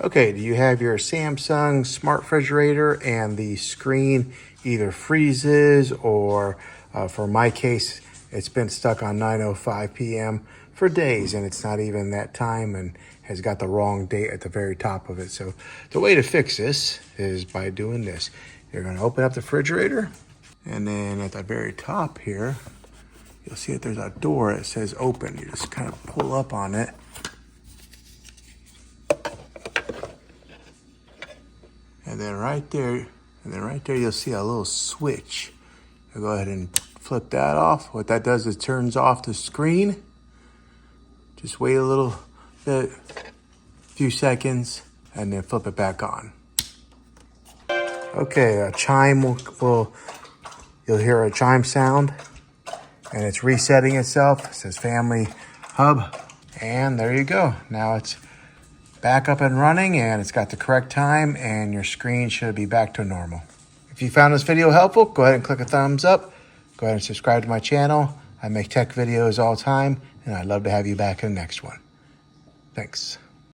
Okay, do you have your Samsung smart refrigerator and the screen either freezes or for my case, it's been stuck on 9:05 p.m. for days and it's not even that time and has got the wrong date at the very top of it. So the way to fix this is by doing this. You're gonna open up the refrigerator and then at the very top here, you'll see that there's a door that says open. You just kind of pull up on it. And then right there, you'll see a little switch. I'll go ahead and flip that off. What that does is turns off the screen. Just wait a little bit, few seconds, and then flip it back on. Okay, a chime you'll hear a chime sound, and it's resetting itself. It says Family Hub, and there you go. Now it's back up and running, and it's got the correct time, and your screen should be back to normal. If you found this video helpful, go ahead and click a thumbs up. Go ahead and subscribe to my channel. I make tech videos all the time, and I'd love to have you back in the next one. Thanks.